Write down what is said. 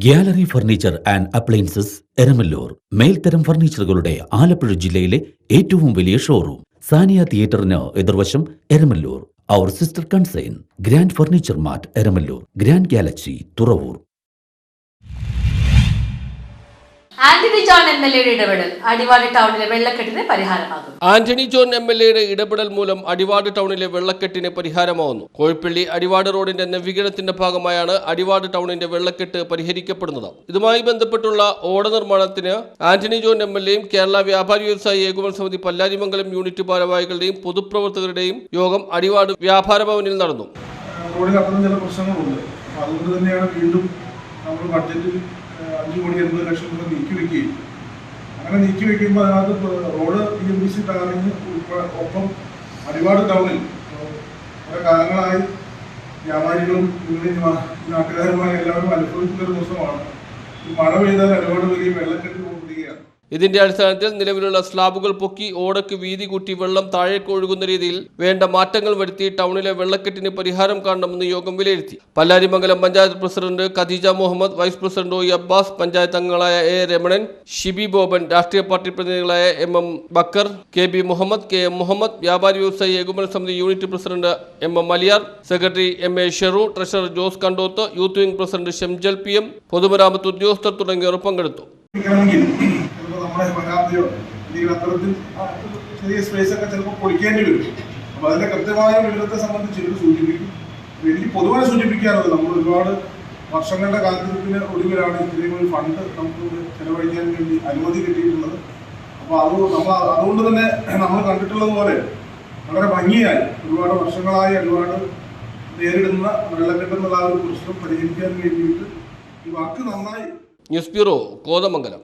Gallery furniture and appliances Eramalloor. മേൽത്തരം ഫർണിച്ചറുകളുടെ ആലപ്പുഴ ജില്ലയിലെ ഏറ്റവും വലിയ ഷോറൂം. സാനിയ തിയേറ്ററിന് എതിർവശം എരമല്ലൂർ. അവർ sister concern grand furniture mart Eramalloor, grand galaxy Thuravoor. Antony John എംഎൽഎയുടെ ഇടപെടൽ അടിവാട് ടൗണിലെ വെള്ളക്കെട്ടിന് പരിഹാരമാകും. ആന്റണി ജോൺ എംഎൽഎയുടെ ഇടപെടൽ മൂലം അടിവാട് ടൗണിലെ വെള്ളക്കെട്ടിന് പരിഹാരമാവുന്നു. കോഴിപ്പള്ളി അടിവാട് റോഡിന്റെ നവീകരണത്തിന്റെ ഭാഗമായാണ് അടിവാട് ടൗണിന്റെ വെള്ളക്കെട്ട് പരിഹരിക്കപ്പെടുന്നത്. ഇതുമായി ബന്ധപ്പെട്ടുള്ള ഓട നിർമ്മാണത്തിന് ആന്റണി ജോൺ എംഎൽഎയും കേരള വ്യാപാരി വ്യവസായി ഏകോപന സമിതി പല്ലാരിമംഗലം യൂണിറ്റ് ഭാരവാഹികളുടെയും പൊതുപ്രവർത്തകരുടെയും യോഗം അടിവാട് വ്യാപാര ഭവനിൽ നടന്നു. ചില പ്രശ്നങ്ങളുണ്ട്. അതുകൊണ്ട് തന്നെയാണ് വീണ്ടും നമ്മൾ ബഡ്ജറ്റിൽ 5,80,00,000 രൂപ നീക്കിവെക്കുകയും അങ്ങനെ നീക്കിവെക്കുമ്പോൾ അതിനകത്ത് റോഡ് PMDC ടാറിങ് ഒപ്പം അടിവാട് ടൗണിൽ കുറെ കാലങ്ങളായി വ്യാപാരികളും നാട്ടുകാരുമായി എല്ലാവരും അനുഭവിക്കുന്ന ഒരു ദിവസമാണ്. മഴ പെയ്താൽ അടിവാട് വലിയ വെള്ളക്കെട്ട് കൊണ്ടിരിക്കുകയാണ്. ഇതിന്റെ അടിസ്ഥാനത്തിൽ നിലവിലുള്ള സ്ലാബുകൾ പൊക്കി ഓടയ്ക്ക് വീതി കൂട്ടി വെള്ളം താഴേക്ക് ഒഴുകുന്ന രീതിയിൽ വേണ്ട മാറ്റങ്ങൾ വരുത്തി ടൗണിലെ വെള്ളക്കെട്ടിന് പരിഹാരം കാണണമെന്ന് യോഗം വിലയിരുത്തി. Pallarimangalam panchayat president Khadeeja Muhammad, vice president OE Abbas, panchayat അംഗങ്ങളായ A രമണൻ, ഷിബി ബോബൻ, രാഷ്ട്രീയ പാർട്ടി പ്രതിനിധികളായ MM Bakkar, KB Muhammad, KM Muhammad, വ്യാപാരി വ്യവസായി ഏകോപന സമിതി unit president MM Aliyar, secretary MA Sheru, treasurer Jose Kandoth, youth wing president Shamjal PM, പൊതുമരാമത്ത് ഉദ്യോഗസ്ഥർ തുടങ്ങിയവർ പങ്കെടുത്തു. നമ്മുടെ പരാതിയോ അല്ലെങ്കിൽ അത്തരത്തിൽ ചെറിയ സ്പേസ് ഒക്കെ ചിലപ്പോൾ പൊളിക്കേണ്ടി വരും. അപ്പോൾ അതിന്റെ കൃത്യമായ വിവരത്തെ സംബന്ധിച്ച് ഇത് സൂചിപ്പിക്കും. എനിക്ക് പൊതുവായി സൂചിപ്പിക്കാറുള്ളത് നമ്മൾ ഒരുപാട് വർഷങ്ങളുടെ കാലത്തിന് ഒടുവിലാണ് ഇത്രയും ഒരു ഫണ്ട് നമുക്ക് ചെലവഴിക്കാൻ വേണ്ടി അനുമതി കിട്ടിയിട്ടുള്ളത്. അപ്പോൾ അതുകൊണ്ട് തന്നെ നമ്മൾ കണ്ടിട്ടുള്ളത് പോലെ വളരെ ഭംഗിയായി ഒരുപാട് വർഷങ്ങളായി ഒരുപാട് നേരിടുന്ന വെള്ളക്കെട്ടെന്നുള്ള ഒരു പ്രശ്നം പരിഹരിക്കാൻ വേണ്ടിയിട്ട് ഈ വർക്ക് നന്നായി. News bureau, Kothamangalam.